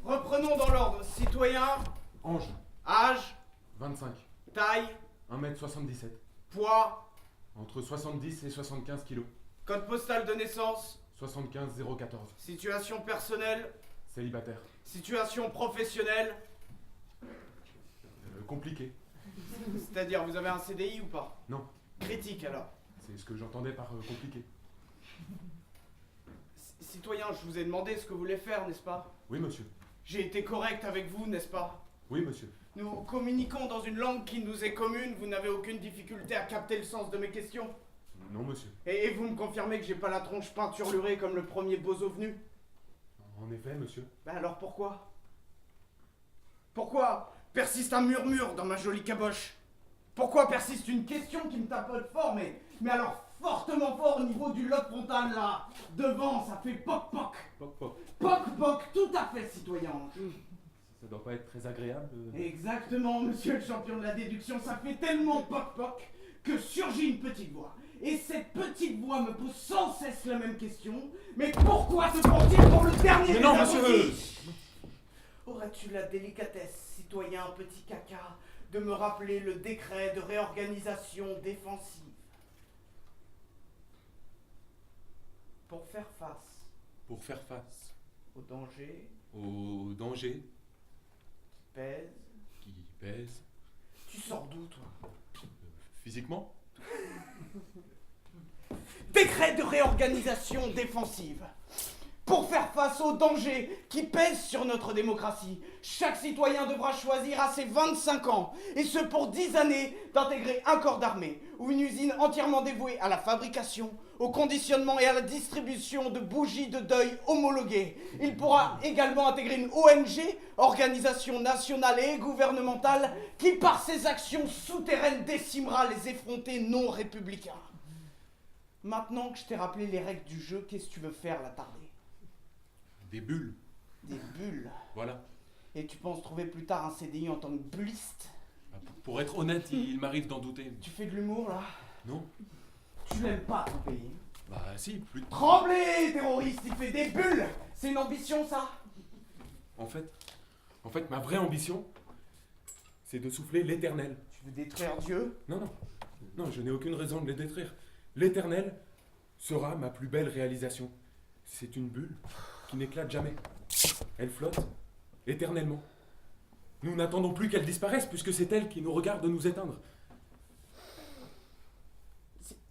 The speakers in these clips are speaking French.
Reprenons dans l'ordre. Citoyen. Ange. Âge. 25. Taille. 1m77. Poids. Entre 70 et 75 kilos. Code postal de naissance. 75 014. Situation personnelle. Célibataire. Situation professionnelle. Compliqué. C'est-à-dire, vous avez un CDI ou pas? Non. Critique alors. C'est ce que j'entendais par compliqué. Citoyen, je vous ai demandé ce que vous voulez faire, n'est-ce pas? Oui, monsieur. J'ai été correct avec vous, n'est-ce pas? Oui, monsieur. Nous communiquons dans une langue qui nous est commune, vous n'avez aucune difficulté à capter le sens de mes questions? Non, monsieur. Et vous me confirmez que j'ai pas la tronche peinturlurée comme le premier bozo venu? En effet, monsieur. Ben alors pourquoi? Pourquoi persiste un murmure dans ma jolie caboche? Pourquoi persiste une question qui me tapote fort, mais alors fortement fort au niveau du lobe frontal là? Devant, ça fait poc-poc. Poc-poc. Poc-poc, tout à fait, citoyen. Ça doit pas être très agréable. Exactement, monsieur le champion de la déduction, ça fait tellement poc-poc que surgit une petite voix. Et cette petite voix me pose sans cesse la même question. Mais pourquoi se prend-il pour le dernier? Mais non, monsieur. Aurais-tu la délicatesse, citoyen petit caca, de me rappeler le décret de réorganisation défensive? Pour faire face. Pour faire face. Au danger. Au danger. Pèse. Qui pèse. Tu sors d'où, toi? Physiquement. Décret de réorganisation défensive. Pour faire face aux dangers qui pèsent sur notre démocratie, chaque citoyen devra choisir à ses 25 ans, et ce pour 10 années, d'intégrer un corps d'armée ou une usine entièrement dévouée à la fabrication, au conditionnement et à la distribution de bougies de deuil homologuées. Il pourra également intégrer une ONG, organisation nationale et gouvernementale, qui par ses actions souterraines décimera les effrontés non républicains. Maintenant que je t'ai rappelé les règles du jeu, qu'est-ce que tu veux faire, l'attardé? Des bulles. Des bulles. Voilà. Et tu penses trouver plus tard un CDI en tant que bulliste? Pour être honnête, il m'arrive d'en douter. Tu fais de l'humour, là? Non. Tu l'aimes pas, ton pays? Bah si, plus... Tremblez, terroriste, il fait des bulles! C'est une ambition, ça? En fait, ma vraie ambition, c'est de souffler l'éternel. Tu veux détruire Dieu? Non, je n'ai aucune raison de les détruire. L'éternel sera ma plus belle réalisation. C'est une bulle qui n'éclate jamais. Elle flotte éternellement. Nous n'attendons plus qu'elle disparaisse puisque c'est elle qui nous regarde nous éteindre.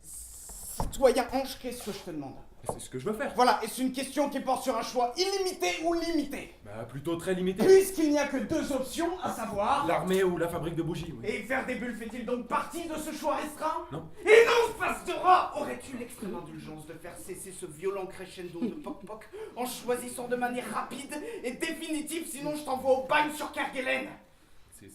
Citoyen Ange, qu'est-ce que je te demande? C'est ce que je veux faire. Voilà, et c'est une question qui porte sur un choix illimité ou limité. Bah, plutôt très limité. Puisqu'il n'y a que deux options, à savoir... L'armée ou la fabrique de bougies, oui. Et faire des bulles fait-il donc partie de ce choix restreint? Non. Et non, face de rat, aurais-tu l'extrême indulgence de faire cesser ce violent crescendo de poc-poc en choisissant de manière rapide et définitive, sinon je t'envoie au bagne sur Kerguelen?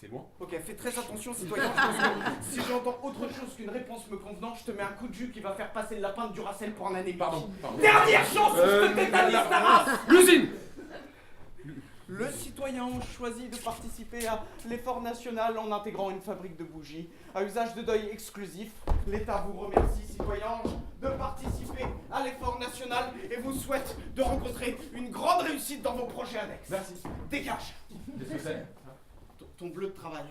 C'est loin. Ok, fais très attention, citoyen. Je pense que si j'entends autre chose qu'une réponse me convenant, je te mets un coup de jus qui va faire passer le lapin de Duracell pour un anémique. Pardon. Dernière chance, ou je te tétanise ta race. L'usine. Le citoyen choisit de participer à l'effort national en intégrant une fabrique de bougies à usage de deuil exclusif. L'État vous remercie, citoyen, de participer à l'effort national et vous souhaite de rencontrer une grande réussite dans vos projets annexes. Merci. Dégage. Qu'est-ce que c'est? Ton bleu de travail.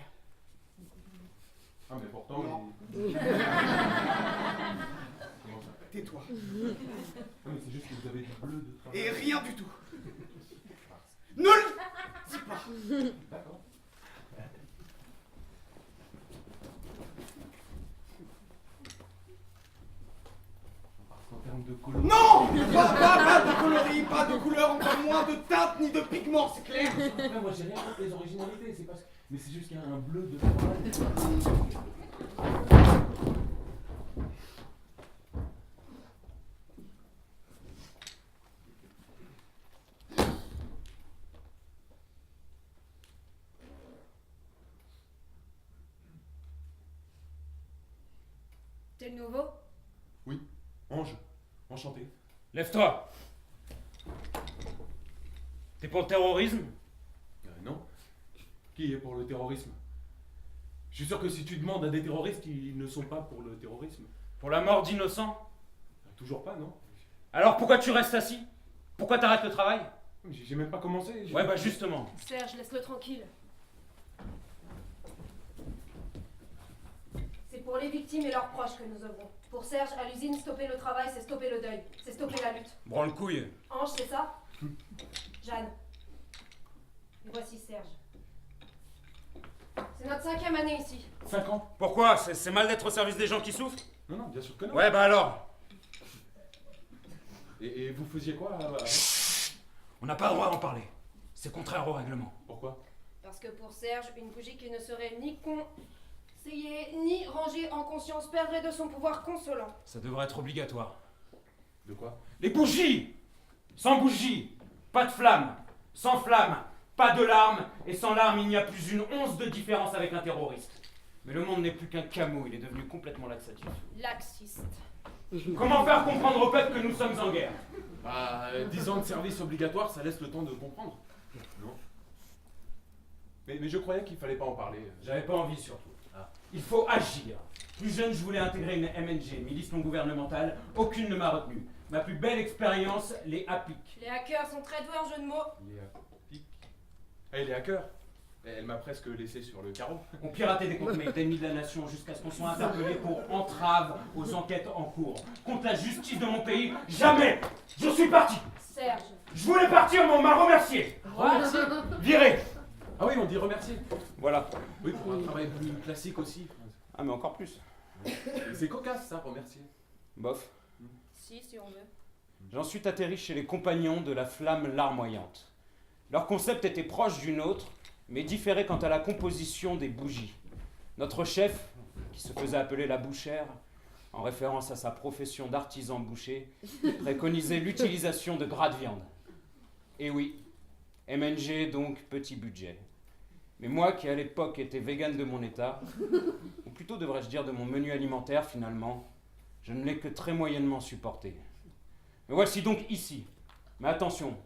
Ah, mais pourtant... Non. Comment ça? Tais-toi. Ah, mais c'est juste que vous avez du bleu de travail. Et rien du tout. Ne le dis pas. D'accord. En termes de couleur... Non, pas de coloris, pas de couleur, encore moins de teinte ni de pigments, c'est clair. Après, moi j'ai rien contre les originalités, c'est parce que... Mais c'est juste qu'il y a un bleu de travail. T'es le nouveau? Oui, Ange, enchanté. Lève-toi! T'es pour le terrorisme? Non. Qui est pour le terrorisme? Je suis sûr que si tu demandes à des terroristes, ils ne sont pas pour le terrorisme. Pour la mort d'innocents? Toujours pas, non? Alors pourquoi tu restes assis? Pourquoi t'arrêtes le travail? J'ai même pas commencé. Ouais bah justement. Serge, laisse-le tranquille. C'est pour les victimes et leurs proches que nous œuvrons. Pour Serge, à l'usine, stopper le travail, c'est stopper le deuil. C'est stopper la lutte. Branle couille. Ange, c'est ça? Jeanne. Et voici Serge. C'est notre 5e année ici. 5 ans? Pourquoi? C'est mal d'être au service des gens qui souffrent? Non, bien sûr que non. Ouais bah alors. Et vous faisiez quoi avant? On n'a pas le droit d'en parler. C'est contraire au règlement. Pourquoi? Parce que pour Serge, une bougie qui ne serait ni conseillée ni rangée en conscience perdrait de son pouvoir consolant. Ça devrait être obligatoire. De quoi? Les bougies! Sans bougies, pas de flamme. Sans flamme, pas de larmes. Et sans larmes, il n'y a plus une once de différence avec un terroriste. Mais le monde n'est plus qu'un caveau, il est devenu complètement laxatif. Laxiste. Comment faire comprendre au peuple que nous sommes en guerre? Bah, 10 ans de service obligatoire, ça laisse le temps de comprendre. Non. Mais je croyais qu'il fallait pas en parler. J'avais pas envie surtout. Il faut agir. Plus jeune, je voulais intégrer une MNG, milice non gouvernementale. Aucune ne m'a retenu. Ma plus belle expérience, les APIC. Les hackers sont très doués en jeu de mots. Les pics. Les hackers. Elle m'a presque laissé sur le carreau. On piratait des comptes mails d'ennemis de la nation jusqu'à ce qu'on soit interpellés pour entrave aux enquêtes en cours. Contre la justice de mon pays, jamais! Je suis parti! Serge. Je voulais partir, mais on m'a remercié! Remercier? Viré! Ah oui, on dit remercier. Voilà. Oui, pour un travail plus classique aussi. Ah, mais encore plus. C'est cocasse ça, remercier. Bof. Si on veut. J'en suis atterri chez les compagnons de la flamme larmoyante. Leur concept était proche du nôtre, mais différait quant à la composition des bougies. Notre chef, qui se faisait appeler la bouchère, en référence à sa profession d'artisan boucher, préconisait l'utilisation de gras de viande. Et oui, MNG donc petit budget. Mais moi qui à l'époque étais vegan de mon état, ou plutôt devrais-je dire de mon menu alimentaire finalement, je ne l'ai que très moyennement supporté. Me voici donc ici. Mais attention,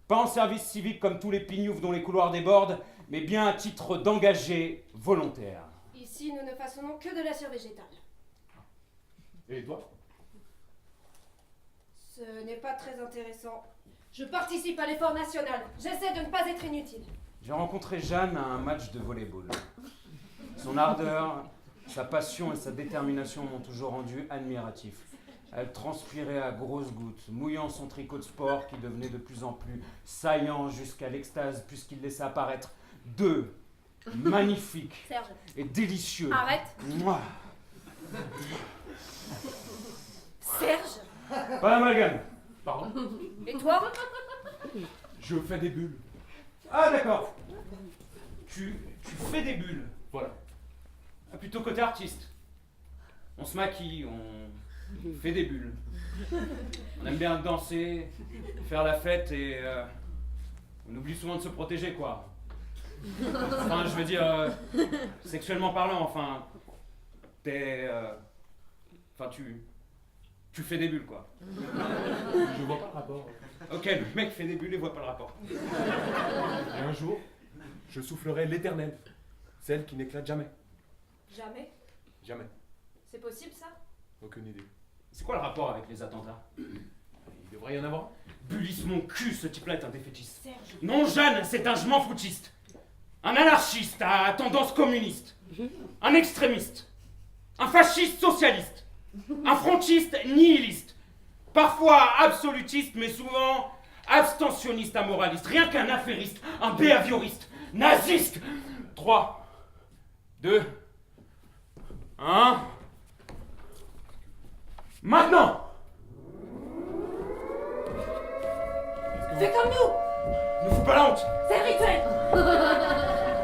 pas en service civique comme tous les pignoufs dont les couloirs débordent, mais bien à titre d'engagé volontaire. Ici, nous ne façonnons que de la cire végétale. Et toi? Ce n'est pas très intéressant. Je participe à l'effort national. J'essaie de ne pas être inutile. J'ai rencontré Jeanne à un match de volley-ball. Son ardeur, sa passion et sa détermination m'ont toujours rendu admiratif. Elle transpirait à grosses gouttes, mouillant son tricot de sport qui devenait de plus en plus saillant jusqu'à l'extase puisqu'il laissait apparaître deux magnifiques Serge, et délicieux. arrête. Mouah. Serge, Pas d'amalgame. Pardon? Et toi? Je fais des bulles. Ah d'accord. Tu fais des bulles. Voilà. Ah, plutôt côté artiste. On se maquille, on fait des bulles. On aime bien danser, faire la fête et on oublie souvent de se protéger quoi. Enfin je veux dire, sexuellement parlant, enfin, tu fais des bulles quoi. Je vois pas le rapport. Ok, le mec fait des bulles et voit pas le rapport. Et un jour, je soufflerai l'éternel. Celle qui n'éclate jamais. Jamais. Jamais. C'est possible ça? Aucune idée. C'est quoi le rapport avec les attentats? Il devrait y en avoir. Bullisse mon cul, ce type-là est un défaitiste. Serge. Non, Jeanne, c'est un je m'en foutiste. Un anarchiste à tendance communiste. Un extrémiste. Un fasciste socialiste. Un frontiste nihiliste. Parfois absolutiste, mais souvent abstentionniste amoraliste. Rien qu'un affairiste, un behavioriste, naziste. 3, 2, 1. Maintenant! Fais comme nous! Ne fous pas la honte! C'est le rituel!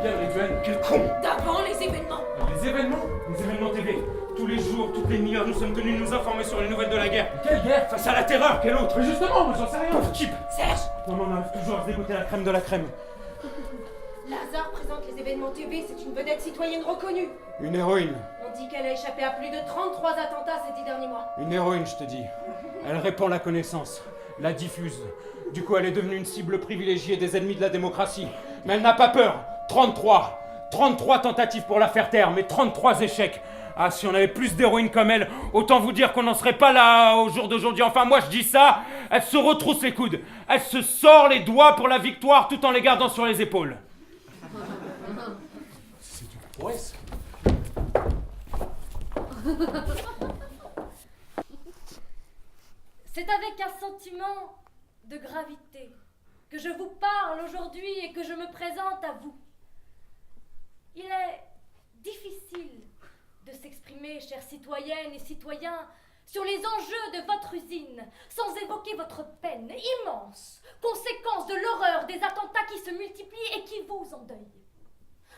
Quel rituel? Quel con! D'avant les événements! Les événements? Les événements TV. Tous les jours, toutes les demi-heures, nous sommes tenus de nous informer sur les nouvelles de la guerre. Quelle guerre? Face à la terreur, quelle autre? Mais justement, moi j'en sais rien. Pauvre type! Serge! Non, mais on arrive toujours à se dégoûter la crème de la crème. Lazare présente les événements TV, c'est une vedette citoyenne reconnue. Une héroïne. On dit qu'elle a échappé à plus de 33 attentats ces 10 derniers mois. Une héroïne, je te dis. Elle répand la connaissance, la diffuse. Du coup, elle est devenue une cible privilégiée des ennemis de la démocratie. Mais elle n'a pas peur. 33. 33 tentatives pour la faire taire, mais 33 échecs. Ah, si on avait plus d'héroïnes comme elle, autant vous dire qu'on n'en serait pas là au jour d'aujourd'hui. Enfin, moi, je dis ça, elle se retrousse les coudes. Elle se sort les doigts pour la victoire tout en les gardant sur les épaules. C'est une prouesse. C'est avec un sentiment de gravité que je vous parle aujourd'hui et que je me présente à vous. Il est difficile de s'exprimer, chères citoyennes et citoyens, sur les enjeux de votre usine, sans évoquer votre peine immense, conséquence de l'horreur des attentats qui se multiplient et qui vous endeuillent.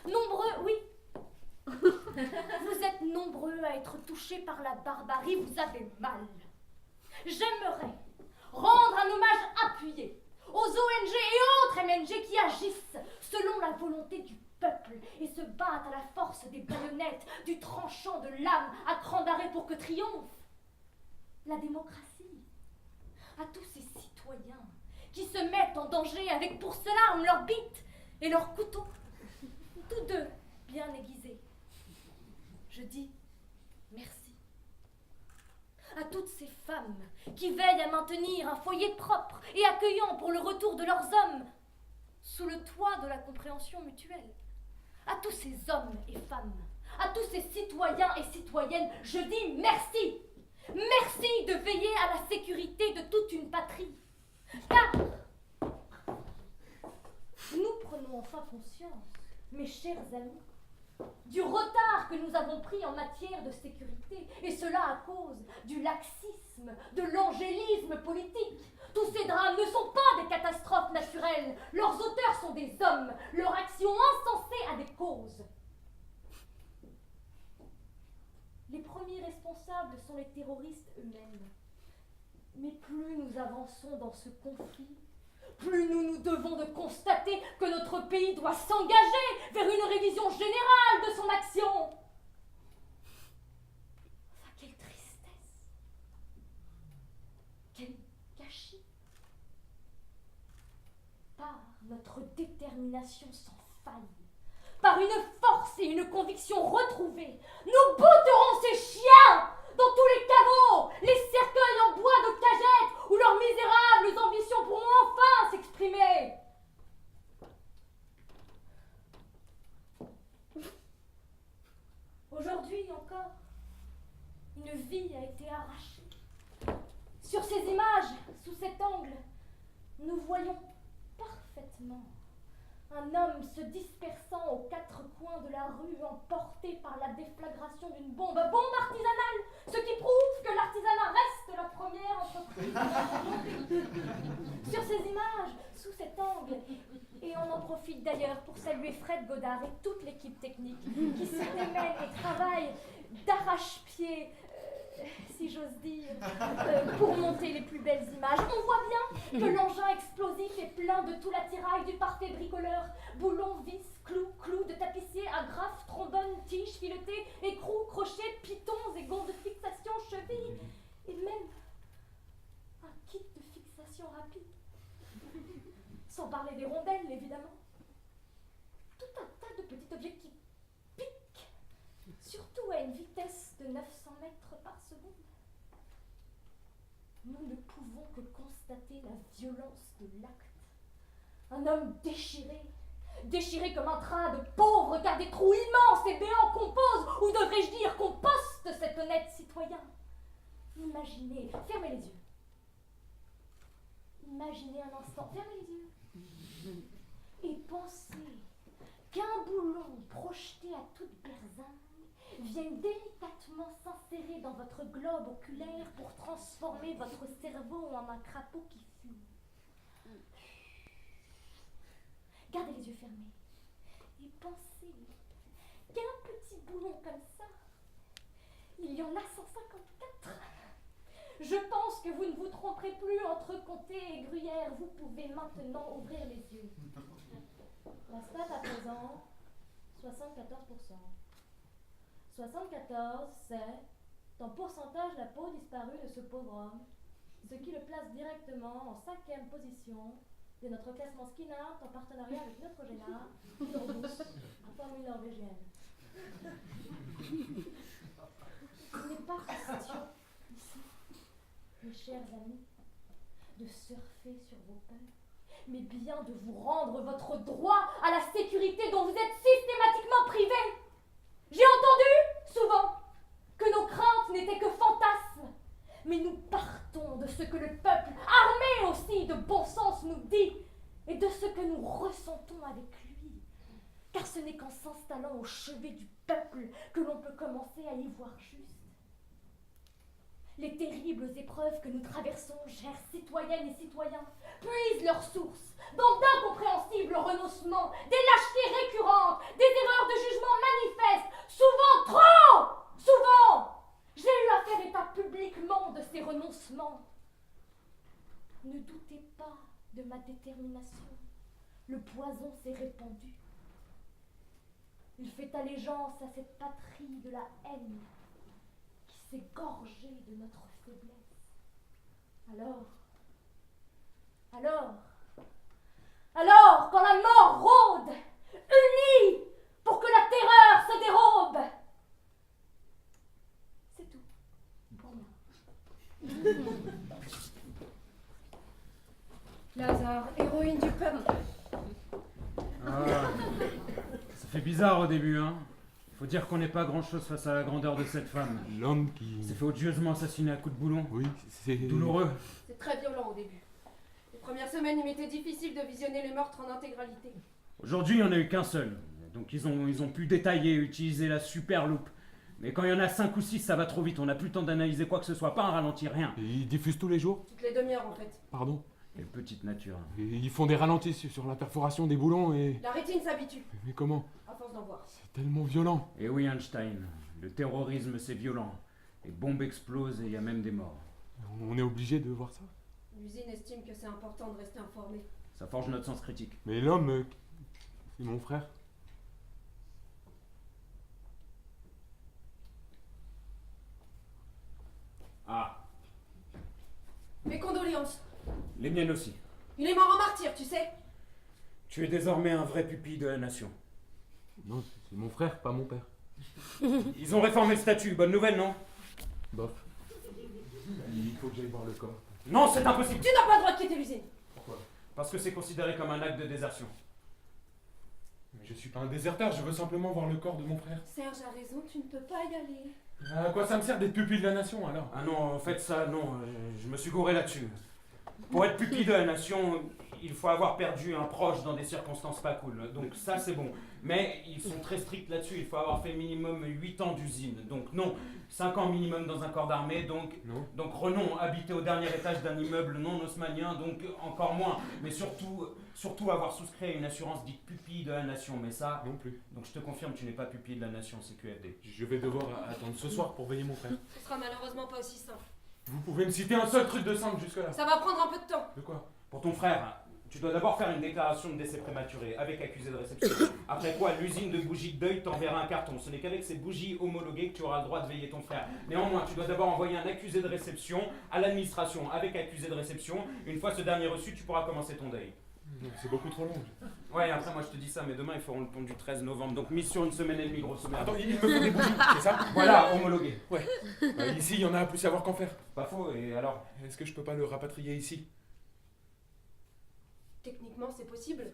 Nombreux, oui. Vous êtes nombreux à être touchés par la barbarie, vous avez mal. J'aimerais rendre un hommage appuyé aux ONG et autres MNG qui agissent selon la volonté du peuple et se battent à la force des baïonnettes, du tranchant de l'âme à cran d'arrêt pour que triomphe la démocratie. À tous ces citoyens qui se mettent en danger avec pour seule arme leurs bites et leurs couteaux, tous deux bien aiguisés. Je dis merci. À toutes ces femmes qui veillent à maintenir un foyer propre et accueillant pour le retour de leurs hommes, sous le toit de la compréhension mutuelle. À tous ces hommes et femmes, à tous ces citoyens et citoyennes, je dis merci. Merci de veiller à la sécurité de toute une patrie. Car nous prenons enfin conscience, mes chers amis, du retard que nous avons pris en matière de sécurité, et cela à cause du laxisme, de l'angélisme politique. Tous ces drames ne sont pas des catastrophes naturelles, leurs auteurs sont des hommes, leur action insensée a des causes. Les premiers responsables sont les terroristes eux-mêmes. Mais plus nous avançons dans ce conflit, plus nous nous devons de constater que notre pays doit s'engager vers une révision générale de son action. Enfin, quelle tristesse, quel gâchis. Par notre détermination sans faille, par une force et une conviction retrouvées, nous bouterons ces chiens dans tous les caveaux, les cercueils en bois de cagette où leurs misérables ambitions pourront enfin s'exprimer. Aujourd'hui encore, une vie a été arrachée. Sur ces images, sous cet angle, nous voyons parfaitement Un homme se dispersant aux quatre coins de la rue, emporté par la déflagration d'une bombe artisanale, ce qui prouve que l'artisanat reste la première entreprise. Sur ces images, sous cet angle, et on en profite d'ailleurs pour saluer Fred Godard et toute l'équipe technique qui se démène et travaille d'arrache-pied, si j'ose dire, pour monter les plus belles images. On voit bien que l'engin explosif est plein de tout l'attirail du parfait bricoleur. Boulons, vis, clous de tapissier, agrafes, trombones, tiges, filetées, écrous, crochets, pitons et gonds de fixation, chevilles, et même un kit de fixation rapide. Sans parler des rondelles, évidemment. Tout un tas de petits objets qui piquent, surtout à une vitesse de 900 mètres par seconde. Nous ne pouvons que constater la violence de l'acte. Un homme déchiré comme un train de pauvres, car des trous immenses et béants composent, ou devrais-je dire compostent cet honnête citoyen. Imaginez, fermez les yeux. Imaginez un instant, fermez les yeux. Et pensez qu'un boulon projeté à toute berzingue vienne délicatement s'insérer dans votre globe oculaire pour transformer votre cerveau en un crapaud qui fume. Gardez les yeux fermés et pensez qu'un petit boulon comme ça, il y en a 154. Je pense que vous ne vous tromperez plus entre Comté et Gruyère. Vous pouvez maintenant ouvrir les yeux. La stat à présent, 74%. 74, c'est en pourcentage la peau disparue de ce pauvre homme, ce qui le place directement en 5e position de notre classement Skinner en partenariat avec Neutrogena, numéro 12, en formule norvégienne. Il n'est pas question ici, mes chers amis, de surfer sur vos peurs, mais bien de vous rendre votre droit à la sécurité dont vous êtes systématiquement privés. J'ai entendu, souvent, que nos craintes n'étaient que fantasmes, mais nous partons de ce que le peuple, armé aussi de bon sens, nous dit, et de ce que nous ressentons avec lui, car ce n'est qu'en s'installant au chevet du peuple que l'on peut commencer à y voir juste. Les terribles épreuves que nous traversons, chers citoyennes et citoyens, puisent leur source dans d'incompréhensibles renoncements, des lâchetés récurrentes, des erreurs de jugement manifestes, souvent trop, souvent. J'ai eu à faire état publiquement de ces renoncements. Ne doutez pas de ma détermination. Le poison s'est répandu. Il fait allégeance à cette patrie de la haine qui s'est gorgée de notre faiblesse. Alors, quand la mort rôde, unis pour que la terreur se dérobe. C'est tout pour moi. Lazare, héroïne du peuple. Ah, ça fait bizarre au début, hein. Faut dire qu'on n'est pas grand-chose face à la grandeur de cette femme. L'homme qui... s'est fait odieusement assassiner à coups de boulon. Oui, c'est... Douloureux. C'est très violent au début. Les premières semaines, il m'était difficile de visionner les meurtres en intégralité. Aujourd'hui, il n'y en a eu qu'un seul. Donc ils ont pu détailler, utiliser la super loupe. Mais quand il y en a 5 ou 6, ça va trop vite. On n'a plus le temps d'analyser quoi que ce soit. Pas un ralenti, rien. Et ils diffusent tous les jours? Toutes les demi-heures, en fait. Pardon? Quelle petite nature. Et ils font des ralentis sur la perforation des boulons et... La rétine s'habitue, Mais comment? à force d'en voir. C'est tellement violent. Et oui, Einstein, le terrorisme c'est violent. Les bombes explosent et il y a même des morts. On est obligé de voir ça. L'usine estime que c'est important de rester informé. Ça forge notre sens critique. Mais l'homme, c'est mon frère. Ah, Mes condoléances. les miennes aussi. Il est mort en martyr, tu sais. Tu es désormais un vrai pupille de la nation. Non, c'est mon frère, pas mon père. Ils ont réformé le statut, bonne nouvelle, non? Bof. Il faut que j'aille voir le corps. Non, c'est impossible. Tu n'as pas le droit de quitter l'usine. Pourquoi? Parce que c'est considéré comme un acte de désertion. Mais je suis pas un déserteur, je veux simplement voir le corps de mon frère. Serge a raison, tu ne peux pas y aller. À quoi ça me sert d'être pupille de la nation alors? Ah non, en fait ça, non, je me suis gouré là-dessus. Pour être pupille de la nation, il faut avoir perdu un proche dans des circonstances pas cool. Donc ça, c'est bon. Mais ils sont très stricts là-dessus. Il faut avoir fait minimum 8 ans d'usine. Donc non, 5 ans minimum dans un corps d'armée. Donc Renon, habiter au dernier étage d'un immeuble non haussmannien. Donc encore moins. Mais surtout avoir souscrit à une assurance dite pupille de la nation. Mais ça... Non plus. Donc je te confirme, tu n'es pas pupille de la nation, c'est QFD. Je vais devoir attendre ce soir pour veiller mon frère. Ce sera malheureusement pas aussi simple. Vous pouvez me citer un seul truc de simple jusque-là? Ça va prendre un peu de temps. De quoi? Pour ton frère, tu dois d'abord faire une déclaration de décès prématuré avec accusé de réception. Après quoi, l'usine de bougies de deuil t'enverra un carton. Ce n'est qu'avec ces bougies homologuées que tu auras le droit de veiller ton frère. Néanmoins, tu dois d'abord envoyer un accusé de réception à l'administration avec accusé de réception. Une fois ce dernier reçu, tu pourras commencer ton deuil. C'est beaucoup trop long. Ouais, après moi je te dis ça, mais demain ils feront le pont du 13 novembre. Donc mise sur une semaine et demie, grosso modo. Attends, il me faut des bougies, c'est ça? Voilà, homologué. Ouais. Ici, il y en a à plus savoir qu'en faire. Pas faux, et alors? Est-ce que je peux pas le rapatrier ici? Techniquement, c'est possible.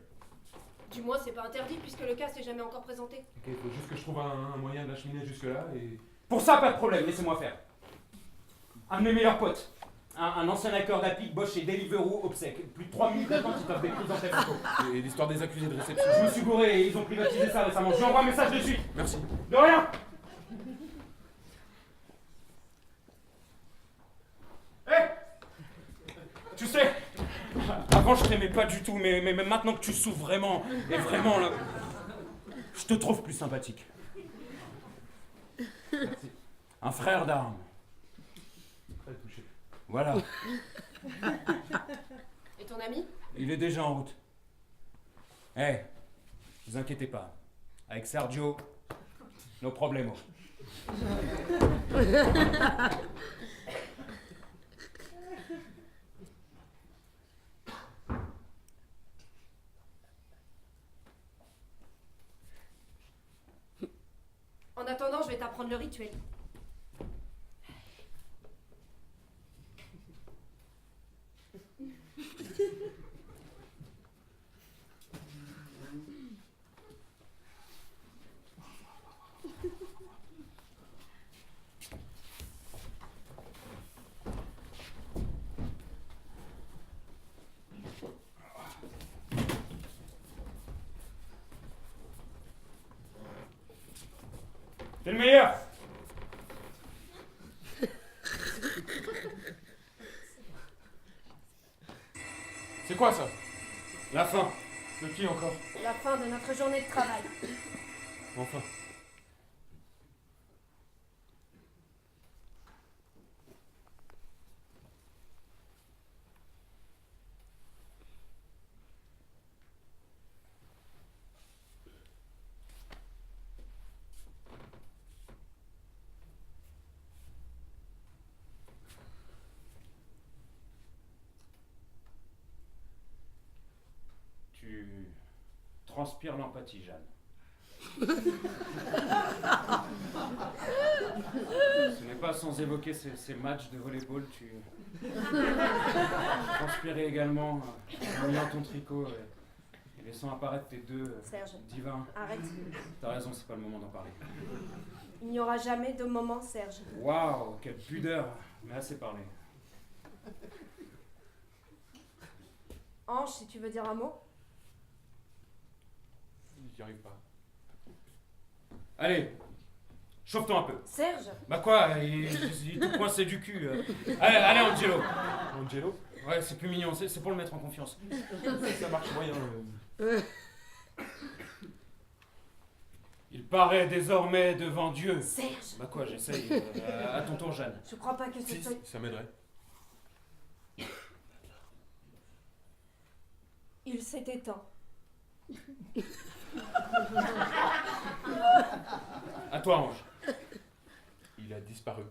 Du moins, c'est pas interdit puisque le cas s'est jamais encore présenté. Ok, il faut juste que je trouve un moyen de l'acheminer jusque-là et... Pour ça, pas de problème, laissez-moi faire. Un de mes meilleurs potes, un ancien hacker d'Apic, bosse chez Deliveroo obsèque. Plus de 3 minutes d'attente, ils peuvent des prises dans tes photos. Et l'histoire des accusés de réception. Je me suis gouré et ils ont privatisé ça récemment. Je lui envoie un message de suite. Merci. De rien. Tu sais, avant je t'aimais pas du tout, mais maintenant que tu souffres vraiment, et vraiment là, je te trouve plus sympathique. Merci. Un frère d'armes. Très touché. Voilà. Et ton ami? Il est déjà en route. Vous inquiétez pas. Avec Sergio, nos problèmes. En attendant, je vais t'apprendre le rituel. T'es le meilleur. C'est quoi ça? La fin. De qui encore? La fin de notre journée de travail. Enfin. Tu transpires l'empathie, Jeanne. Ce n'est pas sans évoquer ces matchs de volleyball, tu transpirais également en liant ton tricot et laissant apparaître tes deux Serge, divins. arrête. T'as raison, c'est pas le moment d'en parler. Il n'y aura jamais de moment, Serge. Waouh, quelle pudeur, mais assez parlé. Ange, si tu veux dire un mot. J'y arrive pas. Allez, chauffe-toi un peu. Serge, Bah quoi, il est tout coincé du cul. Allez, Angelo. Angelo? Ouais, c'est plus mignon, c'est pour le mettre en confiance. Ça marche moyen. Il paraît désormais devant Dieu. Serge. Bah quoi, j'essaye. À ton tour, Jeanne. Je crois pas que ce Si, soit... ça m'aiderait. Il s'est éteint. À toi, Ange. Il a disparu.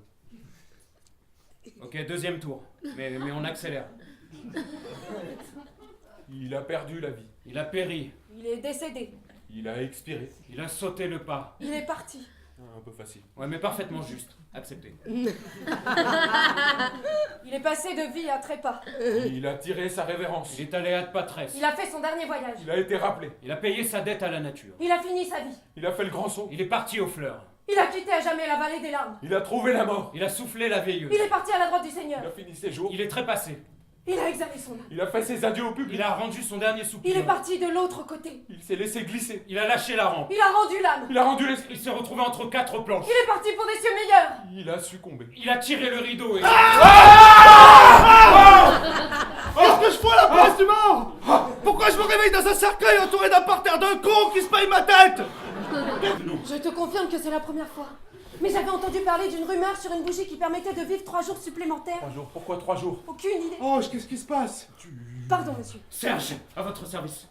Ok, deuxième tour. Mais on accélère. Il a perdu la vie. Il a péri. Il est décédé. Il a expiré. Il a sauté le pas. Il est parti. Un peu facile. Ouais, mais parfaitement juste. Accepté. Il est passé de vie à trépas. Il a tiré sa révérence. Il est allé à Patresse. Il a fait son dernier voyage. Il a été rappelé. Il a payé sa dette à la nature. Il a fini sa vie. Il a fait le grand saut. Il est parti aux fleurs. Il a quitté à jamais la vallée des larmes. Il a trouvé la mort. Il a soufflé la veilleuse. Il est parti à la droite du Il Seigneur. a fini ses jours. Il est trépassé. Il a exhalé son âme. Il a fait ses adieux au public. Il a rendu son dernier soupir. Il est parti de l'autre côté. Il s'est laissé glisser. Il a lâché la rampe. Il a rendu l'âme. Il a rendu l'esprit. Il s'est retrouvé entre 4 planches. Il est parti pour des cieux meilleurs. Il a succombé. Il a tiré le rideau et... Qu'est-ce que je fous à la place du mort? Pourquoi je me réveille dans un cercueil entouré d'un parterre de cons qui se payent ma tête? Je te confirme que c'est la première fois. Mais j'avais entendu parler d'une rumeur sur une bougie qui permettait de vivre 3 jours supplémentaires. 3 jours. Pourquoi 3 jours? Aucune idée. Ange, qu'est-ce qui se passe? Pardon, monsieur. Serge, à votre service.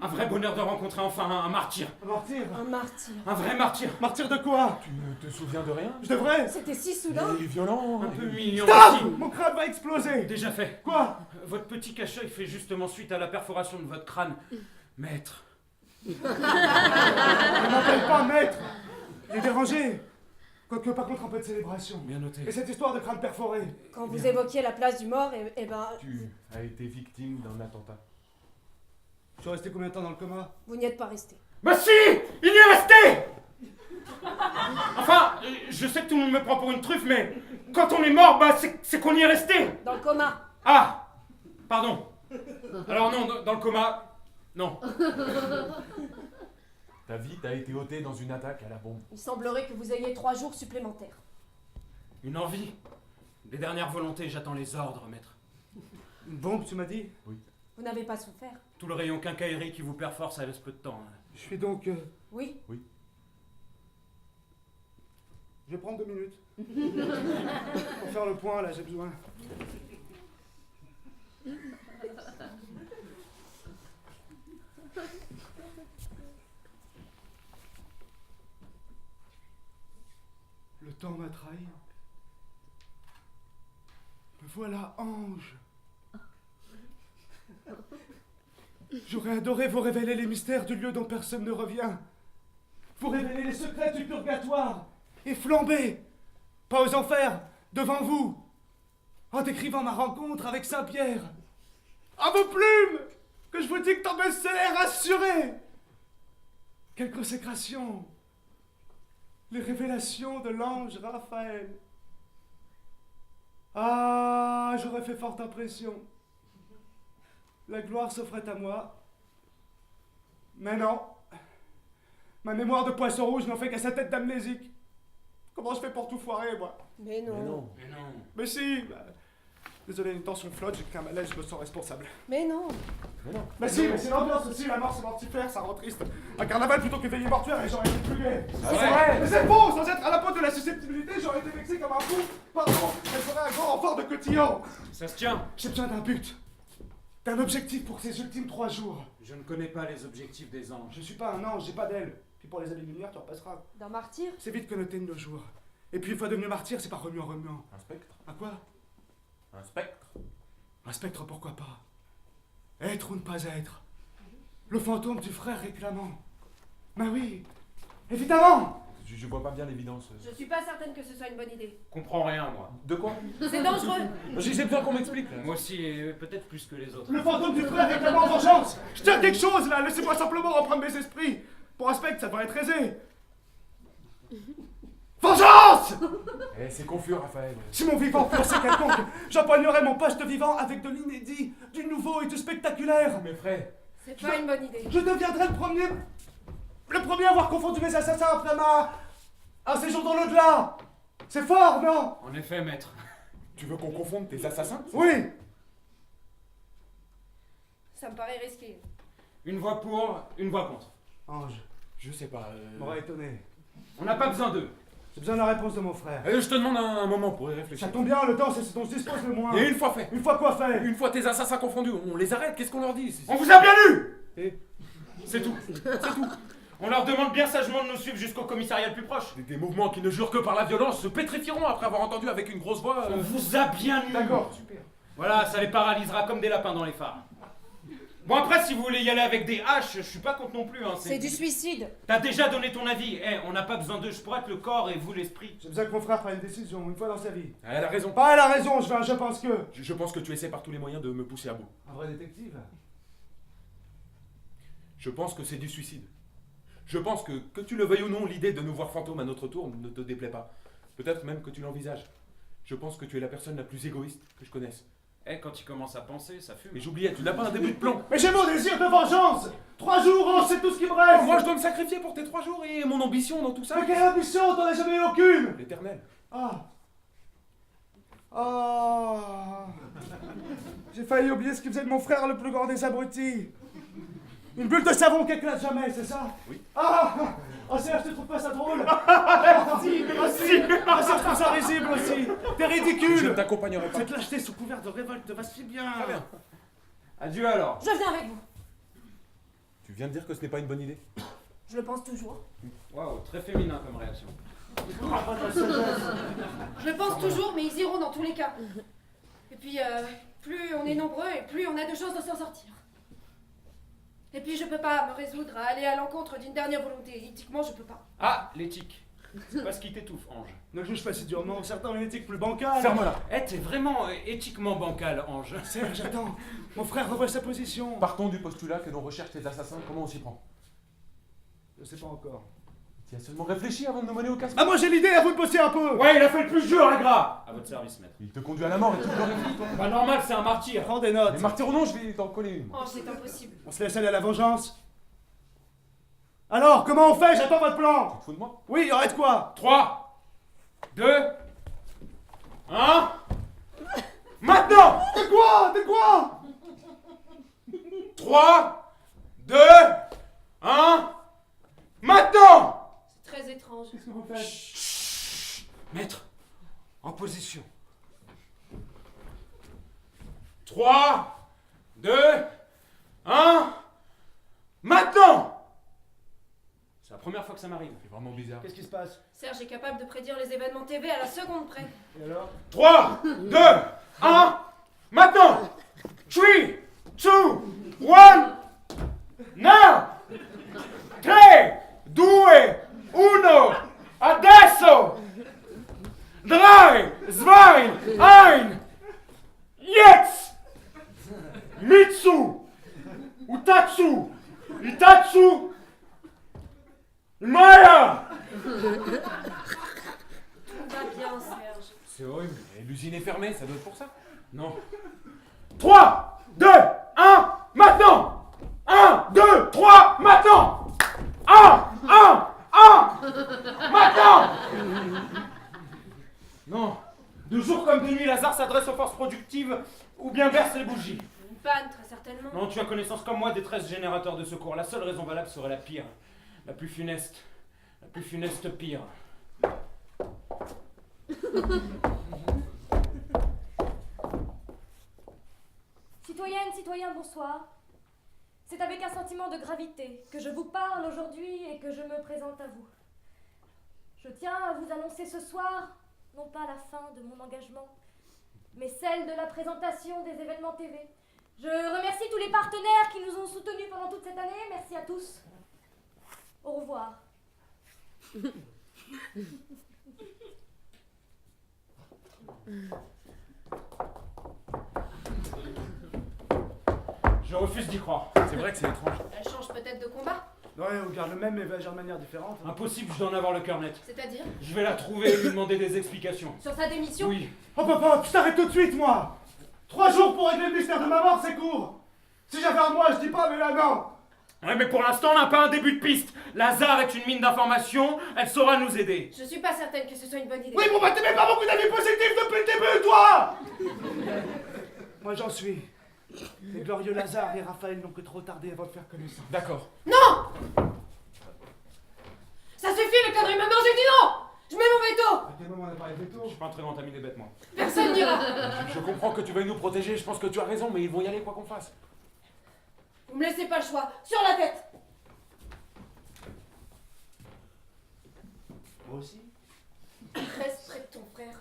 Un vrai bonheur de rencontrer enfin un martyr. Un martyr? Un martyr. Un vrai martyr. Martyr de quoi? Tu ne te souviens de rien? Je devrais? C'était si soudain. Il est violent. Un peu mignon Stop! aussi. Mon crâne va exploser! Déjà fait. Quoi? Votre petit cache-œil fait justement suite à la perforation de votre crâne. Maître. Ne m'appelle pas maître! Il est dérangé! Quoique par contre un peu de célébration. Bien noté. Et cette histoire de crâne perforé? Quand vous évoquiez la place du mort, eh ben, Tu as été victime d'un attentat. Je suis resté combien de temps dans le coma? vous n'y êtes pas resté. Bah si! Il y est resté! Enfin, je sais que tout le monde me prend pour une truffe, mais quand on est mort, bah c'est qu'on y est resté! Dans le coma. Ah! Pardon. Alors non, dans le coma, non. Ta vie t'a été ôtée dans une attaque à la bombe. Il semblerait que vous ayez 3 jours supplémentaires. Une envie. Des dernières volontés, j'attends les ordres, maître. Une bombe, tu m'as dit? Vous n'avez pas souffert? Tout le rayon quincaillerie qui vous perforce, ça laisse peu de temps. Hein. Je suis donc... Oui. Je vais prendre 2 minutes. Pour faire le point, là, j'ai besoin. Le temps m'a trahi. Me voilà ange. J'aurais adoré vous révéler les mystères du lieu dont personne ne revient. Vous révéler les secrets du purgatoire. Et flamber, pas aux enfers, devant vous, en décrivant ma rencontre avec Saint-Pierre. À vos plumes, que je vous dis que ton best-seller assuré. Quelle consécration. Les révélations de l'ange Raphaël. Ah, j'aurais fait forte impression. La gloire s'offrait à moi. Mais non. Ma mémoire de poisson rouge n'en fait qu'à sa tête d'amnésique. Comment je fais pour tout foirer, moi? Mais non. Mais non. Mais si, désolé, une tension flotte, j'ai créé un malaise, je me sens responsable. Mais non. Mais si, mais c'est l'ambiance aussi, la mort c'est mortifère, ça rend triste. Un carnaval plutôt que veillée mortuaire et j'aurais été plus gai. C'est vrai. Mais c'est faux, sans être à la pointe de la susceptibilité, j'aurais été vexé comme un fou. Pardon, elle ferait un grand renfort de cotillon. Ça se tient. J'ai besoin d'un but, d'un objectif pour ces ultimes 3 jours. Je ne connais pas les objectifs des anges. Je suis pas un ange, j'ai pas d'aile. Puis pour les habits de lumière, tu repasseras. D'un martyr? C'est vite connoté de nos jours. Et puis une fois devenu martyr, c'est pas remuant remuant. Un spectre? À quoi? Un spectre? Un spectre, pourquoi pas? Être ou ne pas être? Le fantôme du frère réclamant. Ben oui, évidemment! Je vois pas bien l'évidence. Je suis pas certaine que ce soit une bonne idée. Comprends rien, moi. De quoi? C'est dangereux. J'ai besoin qu'on m'explique. là. Moi aussi, et peut-être plus que les autres. Le fantôme du frère réclamant vengeance! Je tiens quelque chose là, laissez-moi simplement reprendre mes esprits! Pour un spectre, ça devrait être aisé! Vengeance! Eh, c'est confus, Raphaël. Si mon vivant pur c'est quelconque, j'empoignerai mon poste vivant avec de l'inédit, du nouveau et du spectaculaire! Mes frères. C'est pas une bonne idée. Je deviendrai le premier à avoir confondu mes assassins après un séjour dans l'au-delà! C'est fort, non? En effet, maître. Tu veux qu'on confonde tes assassins? Oui! Ça me paraît risqué. Une voix pour, une voix contre. Ange, Je sais pas. m'aurait étonné. On n'a pas besoin d'eux. J'ai besoin de la réponse de mon frère. Je te demande un moment pour y réfléchir. Ça tombe bien, le temps c'est ce dont je dispose le moins. Et une fois fait. Une fois quoi faire? Une fois tes assassins confondus, on les arrête, qu'est-ce qu'on leur dit? On vous a bien eu! Et C'est tout. C'est tout. On leur demande bien sagement de nous suivre jusqu'au commissariat le plus proche. Des mouvements qui ne jurent que par la violence se pétrifieront après avoir entendu avec une grosse voix. On vous a bien eu. d'accord, super. Voilà, ça les paralysera comme des lapins dans les phares. Bon après, si vous voulez y aller avec des haches, je suis pas contre non plus. Hein, C'est du suicide. T'as déjà donné ton avis. On n'a pas besoin d'eux. Je pourrais être le corps et vous l'esprit. J'ai besoin que mon frère prenne une décision une fois dans sa vie. Elle a raison. Pas elle a raison, je pense que. Je pense que tu essaies par tous les moyens de me pousser à bout. Un vrai détective. Je pense que c'est du suicide. Je pense que tu le veuilles ou non, l'idée de nous voir fantômes à notre tour ne te déplaît pas. Peut-être même que tu l'envisages. Je pense que tu es la personne la plus égoïste que je connaisse. Eh, quand il commence à penser, ça fume. Mais j'oubliais, tu n'as pas un début de plan. Mais j'ai mon désir de vengeance. 3 jours, Ange, c'est tout ce qui me reste. Moi, je dois me sacrifier pour tes 3 jours et mon ambition dans tout ça. Mais quelle ambition, t'en as jamais eu aucune. L'éternel. Ah. Ah. J'ai failli oublier ce qui faisait de mon frère le plus grand des abrutis. Une bulle de savon qui éclate jamais, c'est ça? Oui. Ah. Oh Serge, tu trouves pas ça drôle? Merci, merci. Ah Serge, je trouve ça risible aussi. T'es Je ridicule. ne t'accompagnerai pas. Cette lâcheté sous couvert de révolte va si bien. Très bien. Adieu alors. Je viens avec vous. Tu viens de dire que ce n'est pas une bonne idée. Je le pense toujours. Waouh, très féminin comme réaction. Je le pense toujours, mais ils iront dans tous les cas. Et puis, plus on est nombreux et plus on a de chances de s'en sortir. Et puis, je peux pas me résoudre à aller à l'encontre d'une dernière volonté. Éthiquement, je peux pas. Ah, l'éthique. C'est pas ce qui t'étouffe, Ange. Ne juge pas si durement, certains ont une éthique plus bancale. Ferme-la. Eh, t'es vraiment éthiquement bancal, Ange. Serge, attends. Mon frère revoit sa position. Partons du postulat que l'on recherche les assassins. Comment on s'y prend? Je sais pas encore. Tu as seulement réfléchi avant de nous mener au casse. Ah, moi j'ai l'idée, à vous de bosser un peu. Ouais, il a fait le plus dur, Agra. À votre service, maître. Il te conduit à la mort et tu glorifies, toi. Pas normal, c'est un martyr. Prends des notes. Les martyrs ou non, je vais t'en coller une. Oh, c'est impossible. On se laisse aller à la vengeance. Alors, comment on fait? J'attends votre plan. Tu te fous de moi? Oui, il y aurait de quoi? 3, 2, 1. Maintenant. De quoi? De quoi? 3, 2, 1. Maintenant. C'est très étrange. Qu'est-ce que vous faites? Chut. Maître, en position. 3, 2, 1. Maintenant. C'est la première fois que ça m'arrive. C'est vraiment bizarre. Qu'est-ce qui se passe? Serge est capable de prédire les événements TV à la seconde près. Et alors? 3, 2, 1. Maintenant. 3, 2, 1. Now. 3, 2, 1. Adesso. 3, 2, 1. Jetzt. Mitsu. Utatsu. Itatsu. Maya. Tout va bien, Serge. C'est horrible. Et l'usine est fermée, ça doit être pour ça. Non. 3, 2, 1, maintenant. 1, 2, 3, maintenant. 1, maintenant. Non. De jour comme de nuit, Lazare s'adresse aux forces productives ou bien berce les bougies. Une panne, très certainement. Non, tu as connaissance comme moi des 13 générateurs de secours. La seule raison valable serait la pire. La plus funeste. La plus funeste pire. Citoyennes, citoyens, bonsoir. C'est avec un sentiment de gravité que je vous parle aujourd'hui et que je me présente à vous. Je tiens à vous annoncer ce soir, non pas la fin de mon engagement, mais celle de la présentation des événements TV. Je remercie tous les partenaires qui nous ont soutenus pendant toute cette année. Merci à tous. Au revoir. Je refuse d'y croire. C'est vrai que c'est étrange. Elle change peut-être de combat. Ouais, on garde le même, mais va agir de manière différente. Impossible, je dois en avoir le cœur net. C'est-à-dire Je vais la trouver et lui demander des explications. sur sa démission. Oui. Oh papa, je t'arrête tout de suite, moi. 3 jours pour régler le mystère de ma mort, c'est court. Si j'avais un mois, je dis pas, mais là, non. Ouais, mais pour l'instant, on n'a pas un début de piste. Lazare est une mine d'informations, elle saura nous aider. Je suis pas certaine que ce soit une bonne idée. Oui, bon, bah, t'aimais pas beaucoup d'avis positifs depuis le début, toi. Moi, j'en suis. Les glorieux Lazare et Raphaël n'ont que trop tardé avant de faire connaissance. D'accord. Ça suffit les conneries, maintenant j'ai dit non. Je mets mon veto. À quel moment on a parlé de Je veto? suis pas un très grand ami des bêtes, moi. Personne n'ira. Je comprends que tu veuilles nous protéger, je pense que tu as raison, mais ils vont y aller quoi qu'on fasse. Vous me laissez pas le choix. Sur la tête. Moi aussi. Reste près de ton frère.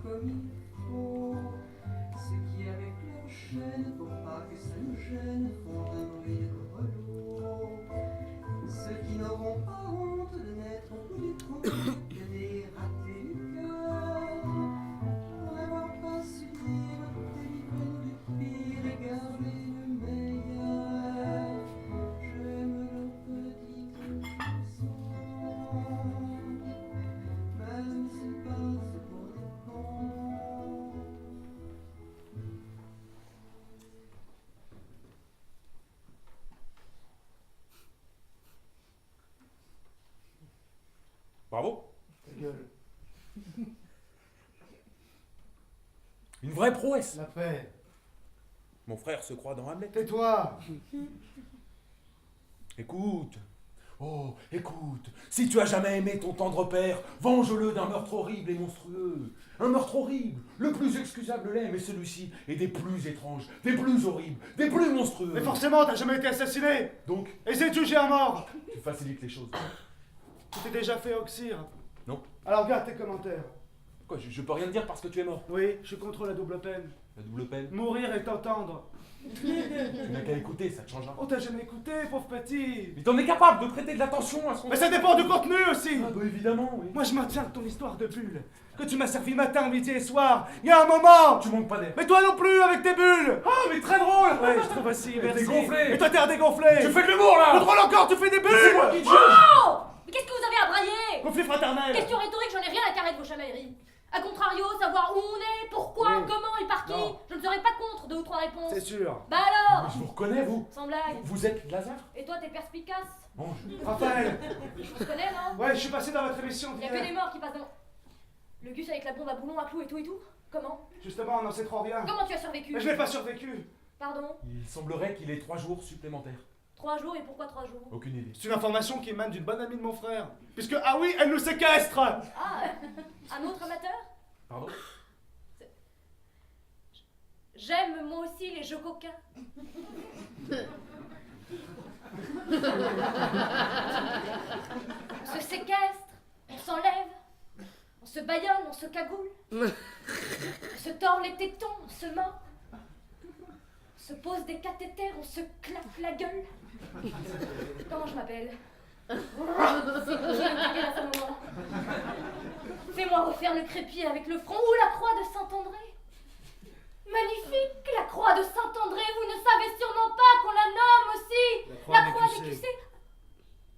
comme il faut. Ceux qui avec leur chaîne, pour pas que ça nous gêne, font un bruit de grelot. Ceux qui n'auront pas honte de n'être au bout du compte que des ratés du cœur, pour n'avoir pas su dire délivrer du pire et garder le meilleur. J'aime leurs petites chansons, même s'ils passent pour des cons. Bravo. Ta gueule. Une vraie prouesse. La paix. Mon frère se croit dans Hamlet. Tais-toi. Écoute. Oh, écoute. Si tu as jamais aimé ton tendre père, venge-le d'un meurtre horrible et monstrueux. Un meurtre horrible. Le plus excusable l'est, mais celui-ci est des plus étranges, des plus horribles, des plus monstrueux. Mais forcément, t'as jamais été assassiné. Donc, Et c'est jugé à mort. tu facilites les choses. Tu t'es déjà fait oxyre. Non. Alors garde tes commentaires. Quoi, je peux rien dire parce que tu es mort. Oui, je suis contre la double peine. La double peine. Mourir et t'entendre. Tu n'as qu'à écouter, ça te changera. Oh, t'as jamais écouté, pauvre petit. Mais t'en es capable de prêter de l'attention à son... Mais ça dépend du contenu aussi. Ah bah évidemment, oui. Moi, je maintiens que ton histoire de bulle, que tu m'as servi matin, midi et soir, il y a un moment. Tu manques pas d'air. Mais toi non plus, avec tes bulles. Ah, mais très drôle. Ouais, je trouve aussi, Mais merci. t'es gonflé. Mais toi, t'es dégonflé. Tu fais de l'humour, Plus là. drôle encore, tu fais des C'est moi bulles. qui te juge. Oh! Mais qu'est-ce que vous avez à brailler? Conflit fraternel. Question rhétorique, j'en ai rien à carrer de vos chamailleries. A contrario, savoir où on est, pourquoi, Oui. comment et par qui, Non. je ne serai pas contre 2 ou 3 réponses. C'est sûr. Bah alors? Je vous reconnais, vous. Sans blague. Vous êtes Lazare. Et toi, t'es perspicace? Bon, Raphaël. On se connaît, non? Ouais, je suis passé dans votre émission Il y a que des d'hier. morts qui passent dans... Le Gus avec la bombe à boulon, à clous et tout? Comment? Justement, on n'en sait trop rien. Comment tu as survécu? Mais je n'ai pas survécu. Pardon? il semblerait qu'il ait 3 jours supplémentaires. 3 jours et pourquoi 3 jours? Aucune idée. C'est une information qui émane d'une bonne amie de mon frère. Puisque, ah oui, elle nous séquestre. Ah, un autre amateur? Pardon? J'aime moi aussi les jeux coquins. On se séquestre, on s'enlève, on se bâillonne, on se cagoule, on se tord les tétons, on se mord, on se pose des cathéters, on se claque la gueule. Comment je m'appelle? C'est qui à ce moment? Fais-moi refaire le crépi avec le front ou la croix de Saint-André. Magnifique, la croix de Saint-André, vous ne savez sûrement pas qu'on la nomme aussi la croix des QC.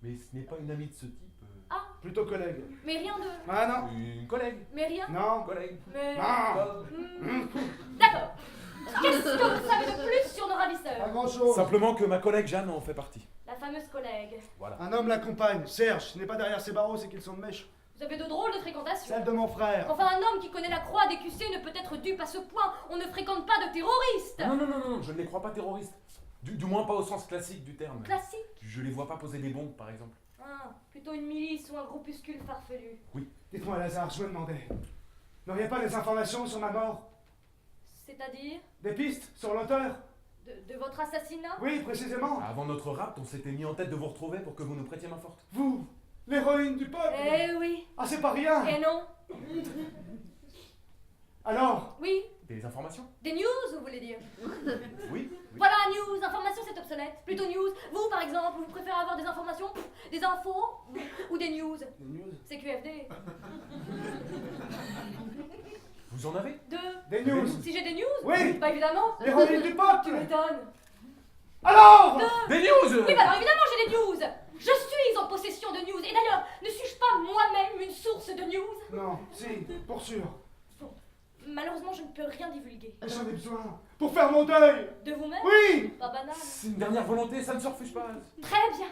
Mais ce n'est pas une amie de ce type. Ah, Plutôt collègue. mais rien de... Ah non. Une collègue. Mais rien Non. Collègue. Mais... Non. D'accord. Qu'est-ce que vous savez de plus sur nos Pas ravisseurs? grand chose. Simplement que ma collègue Jeanne en fait partie. La fameuse collègue. Voilà. Un homme l'accompagne. Serge, ce n'est pas derrière ses barreaux, c'est qu'ils sont de mèche. Vous avez de drôles de fréquentations. Celle de mon frère. Enfin, un homme qui connaît la croix des QC ne peut être dupe à ce point. On ne fréquente pas de terroristes. Non, non, non, non, je ne les crois pas terroristes. Du moins pas au sens classique du terme. Classique. Je les vois pas poser des bombes, par exemple. Ah, plutôt une milice ou un groupuscule farfelu. Dites-moi, Lazare, je me demandais. N'auriez pas des informations sur ma mort? C'est-à-dire Des pistes sur l'auteur? de votre assassinat? Oui, précisément. Avant notre rapt, on s'était mis en tête de vous retrouver pour que vous nous prêtiez main forte. Vous, l'héroïne du peuple. Eh oui. Ah, c'est pas rien. Eh non. Alors, Oui. Des informations? Des news, vous voulez dire? Oui. Voilà, news, information c'est obsolète. Plutôt news. Vous, par exemple, vous préférez avoir des informations, des infos ou des news? des news. C'est QFD. Vous en avez? Des news. Si j'ai des news? Oui. Bah évidemment. L'héroïne du Tu peuple. m'étonnes. Alors. Des news! Oui, bah alors évidemment j'ai des news. Je suis en possession de news. Et d'ailleurs, ne suis-je pas moi-même une source de news? Non, si, pour sûr. Malheureusement, je ne peux rien divulguer. J'en ai besoin. Pour faire mon deuil. De vous-même? Oui. Pas banal. C'est une dernière volonté, ça ne se refuse pas. Très bien.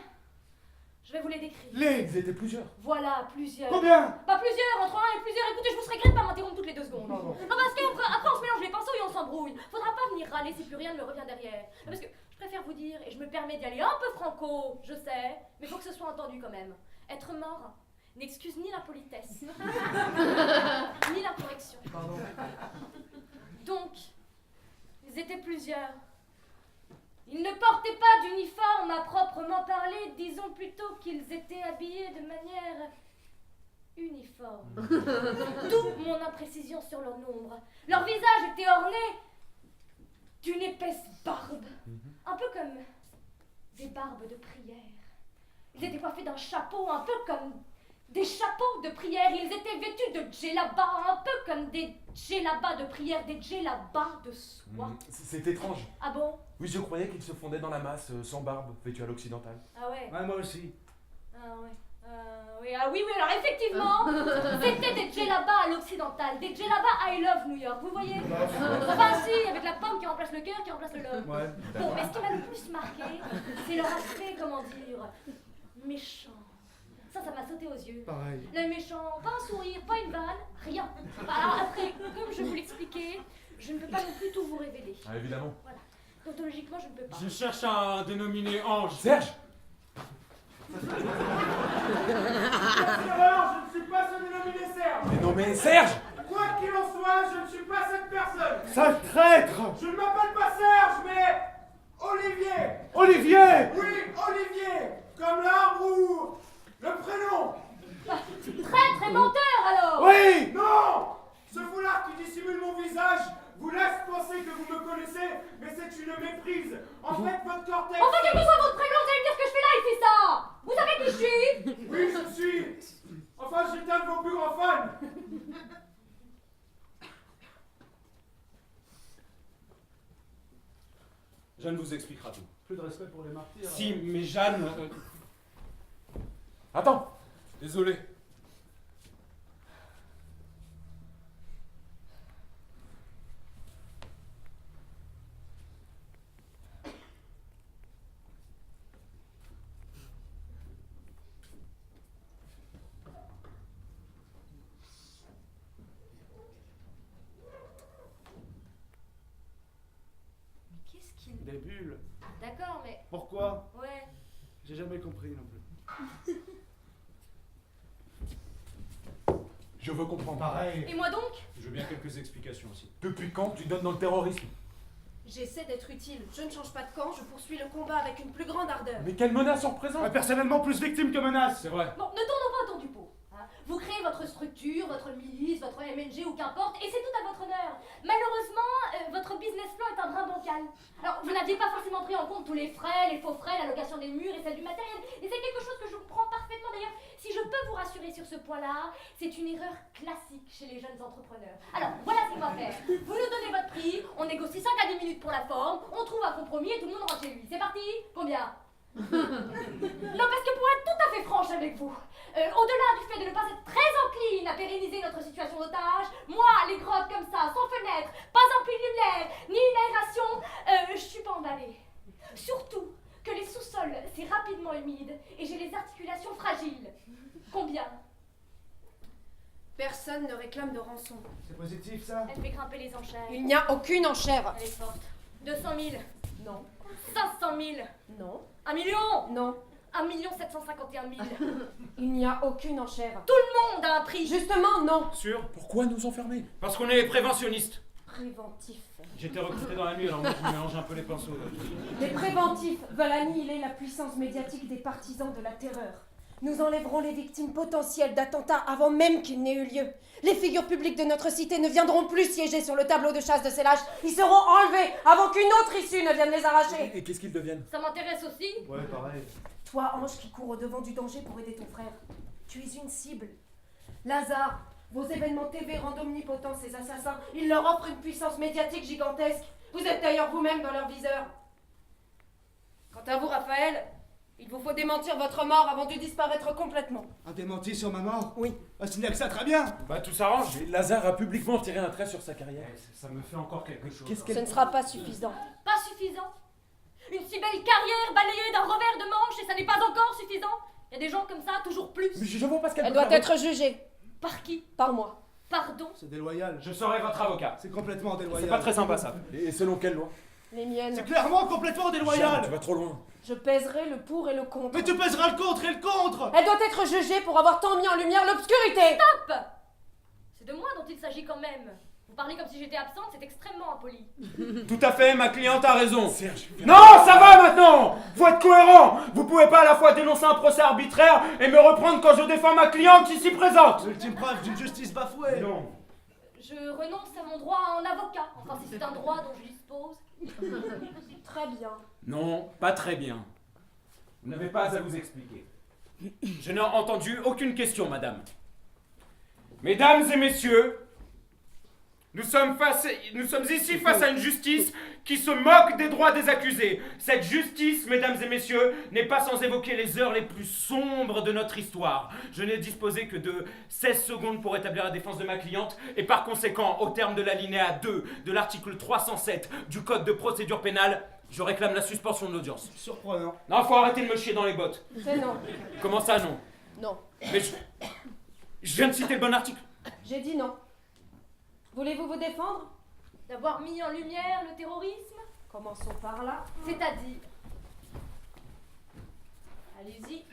Je vais vous les décrire. Ils étaient plusieurs. Voilà, plusieurs. Combien? Pas plusieurs, entre un et plusieurs. Écoutez, je vous serais gré de pas m'interrompre toutes les 2 secondes. Pardon. Non, parce qu'après on se mélange les pinceaux et on s'embrouille. Faudra pas venir râler si plus rien ne me revient derrière. Parce que je préfère vous dire, et je me permets d'y aller un peu franco, je sais, mais faut que ce soit entendu quand même. Être mort n'excuse ni la politesse, ni la correction. Pardon. Donc, ils étaient plusieurs. Ils ne portaient pas d'uniforme à proprement parler, disons plutôt qu'ils étaient habillés de manière uniformes. D'où mon imprécision sur leur nombre. Leur visage était orné d'une épaisse barbe, un peu comme des barbes de prière. Ils étaient coiffés d'un chapeau, un peu comme des chapeaux de prière. Ils étaient vêtus de djellabas, un peu comme des djellabas de prière, des djellabas de soie. C'est étrange. Ah bon? Oui, je croyais qu'ils se fondaient dans la masse, sans barbe, vêtus à l'occidental. Ah ouais? Ouais, moi aussi. Ah ouais. Oui, ah oui, alors effectivement, c'était des djellabas à l'occidental, des djellabas I love New York, vous voyez? Enfin si, avec la pomme qui remplace le cœur, qui remplace le love. Ouais. Bon, mais ce qui m'a le plus marqué, c'est leur aspect, comment dire, méchant. Ça m'a sauté aux yeux. Pareil. Le méchant, pas un sourire, pas une vanne, rien. Alors après, comme je vous l'expliquais, je ne peux pas non plus tout vous révéler. Ah, évidemment. Voilà. Tautologiquement, je ne peux pas. Je cherche un dénominé ange. Serge! Erreur, je ne suis pas ce dénominé Serge. Mais non, mais Serge! Quoi qu'il en soit, je ne suis pas cette personne. Sale traître! Je ne m'appelle pas Serge, mais Olivier. Olivier! Oui, Olivier. Comme l'arbre ou le prénom. Traître et menteur alors! Oui! Non. Ce foulard qui dissimule mon visage vous laisse penser que vous me connaissez, mais c'est une méprise. En fait, votre cortex... Enfin, quel que soit votre prénom, vous allez me dire ce que je fais là, il fait ça! Vous savez qui je suis? Oui, je suis... Enfin, j'étais un de vos plus grands fans. Jeanne vous expliquera tout. Plus de respect pour les martyrs. Si, mais Jeanne... Attends! Désolé. Mais qu'est-ce qu'il... Des bulles. D'accord, mais... Pourquoi? Ouais. J'ai jamais compris non plus. Je veux comprendre. Pareil. Et moi donc? Je veux bien quelques explications aussi. Depuis quand tu donnes dans le terrorisme? J'essaie d'être utile. Je ne change pas de camp, je poursuis le combat avec une plus grande ardeur. Mais quelle menace on représente? Personnellement, plus victime que menace. C'est vrai. Bon, ne tournons pas autour du pot. Hein. Vous créez votre structure, votre milice, votre MNG ou qu'importe, et c'est tout à votre honneur. Malheureusement, votre business plan est un brin bancal. Alors, vous n'aviez pas forcément pris en compte tous les frais, les faux frais, la location des murs et celle du matériel. Et c'est quelque chose que je comprends parfaitement. D'ailleurs, si je peux vous rassurer sur ce point-là, c'est une erreur classique chez les jeunes entrepreneurs. Alors, voilà ce qu'on va faire. Vous nous donnez votre prix, on négocie 5 à 10 minutes pour la forme, on trouve un compromis et tout le monde rentre chez lui. C'est parti? Combien? Non, parce que pour être tout à fait franche avec vous, au-delà du fait de ne pas être très encline à pérenniser notre situation d'otage, moi, les grottes comme ça, sans fenêtre, pas un puits de lumière, ni une aération, je suis pas emballée. Surtout que les sous-sols, c'est rapidement humide et j'ai les articulations fragiles. Combien? Personne ne réclame de rançon. C'est positif ça? Elle fait grimper les enchères. Il n'y a aucune enchère. Elle est forte. 200 000. Non. 500 000. Non. 1 million. Non. 1 751 000. Il n'y a aucune enchère. Tout le monde a un prix. Justement, non. Sûr? Pourquoi nous enfermer? Parce qu'on est préventionnistes. Préventif. J'étais recruté dans la nuit, alors moi je mélange un peu les pinceaux. Les préventifs veulent annihiler la puissance médiatique des partisans de la terreur. Nous enlèverons les victimes potentielles d'attentats avant même qu'il n'ait eu lieu. Les figures publiques de notre cité ne viendront plus siéger sur le tableau de chasse de ces lâches. Ils seront enlevés avant qu'une autre issue ne vienne les arracher. Et qu'est-ce qu'ils deviennent? Ça m'intéresse aussi. Ouais, pareil. Toi, ange qui court au devant du danger pour aider ton frère, tu es une cible. Lazare, vos événements TV rendent omnipotents ces assassins. Ils leur offrent une puissance médiatique gigantesque. Vous êtes d'ailleurs vous-même dans leur viseur. Quant à vous, Raphaël, il vous faut démentir votre mort avant de disparaître complètement. Un démenti sur ma mort? Oui. Ah, c'est bien que ça, très bien. Bah tout s'arrange. Et Lazare a publiquement tiré un trait sur sa carrière. Ça me fait encore quelque chose. Qu'est-ce Ce qu'elle... ne sera pas suffisant. Pas suffisant. Une si belle carrière balayée d'un revers de manche et ça n'est pas encore suffisant. Il y a des gens comme ça, toujours plus. Mais je vois pas ce qu'elle Elle peut doit faire. être jugée. Par qui? Par moi. Pardon? C'est déloyal. Je serai votre avocat. C'est complètement déloyal. C'est pas très sympa ça. Et selon quelle loi? Les miennes. C'est clairement complètement Jeanne, déloyal. tu vas trop loin. Je pèserai le pour et le contre. Mais tu pèseras le contre et le contre. Elle doit être jugée pour avoir tant mis en lumière l'obscurité. Stop! C'est de moi dont il s'agit quand même. Vous parlez comme si j'étais absente, c'est extrêmement impoli. Tout à fait, ma cliente a raison. Serge, Non, ça va maintenant! Faut être cohérent! Vous pouvez pas à la fois dénoncer un procès arbitraire et me reprendre quand je défends ma cliente ici présente! L'ultime preuve d'une justice bafouée. Non. Je renonce à mon droit à un avocat. Enfin, si c'est un droit dont je dispose. Très bien. Non, pas très bien. Vous n'avez pas à vous expliquer. Je n'ai entendu aucune question, madame. Mesdames et messieurs, nous sommes ici face à une justice qui se moque des droits des accusés. Cette justice, mesdames et messieurs, n'est pas sans évoquer les heures les plus sombres de notre histoire. Je n'ai disposé que de 16 secondes pour établir la défense de ma cliente et par conséquent, au terme de l'alinéa 2 de l'article 307 du Code de procédure pénale, je réclame la suspension de l'audience. Surprenant. Non, faut arrêter de me chier dans les bottes. C'est non. Comment ça, non? Non. Mais je viens de citer le bon article. J'ai dit non. Voulez-vous vous défendre? D'avoir mis en lumière le terrorisme, Commençons par là. c'est-à-dire. Allez-y.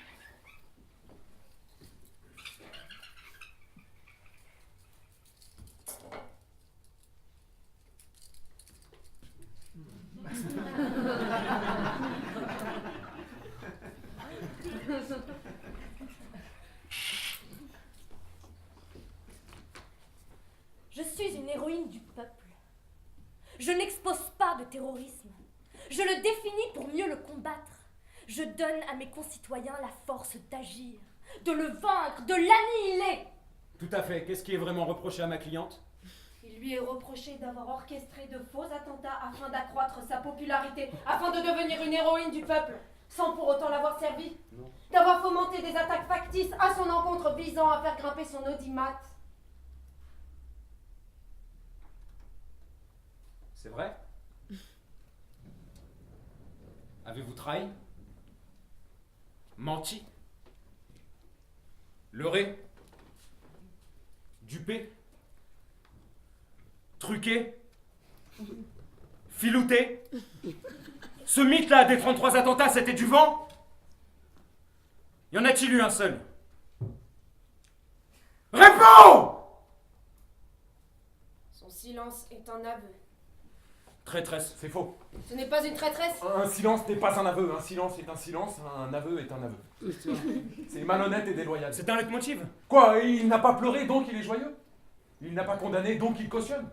Je suis une héroïne du peuple. Je n'expose pas de terrorisme. Je le définis pour mieux le combattre. Je donne à mes concitoyens la force d'agir, de le vaincre, de l'annihiler. Tout à fait. Qu'est-ce qui est vraiment reproché à ma cliente? Il lui est reproché d'avoir orchestré de faux attentats afin d'accroître sa popularité, afin de devenir une héroïne du peuple, sans pour autant l'avoir servi. Non. D'avoir fomenté des attaques factices à son encontre visant à faire grimper son audimat. C'est vrai? Avez-vous trahi? Menti? Leurré? Dupé? Truqué? Filouté? Ce mythe-là des 33 attentats, c'était du vent? Y en a-t-il eu un seul? Réponds! Son silence est un aveu. Traîtresse, c'est faux. Ce n'est pas une traîtresse. un silence n'est pas un aveu. Un silence est un silence, un aveu est un aveu. C'est malhonnête et déloyal. C'est un leitmotiv. Quoi? Il n'a pas pleuré, donc il est joyeux? Il n'a pas condamné, donc il cautionne?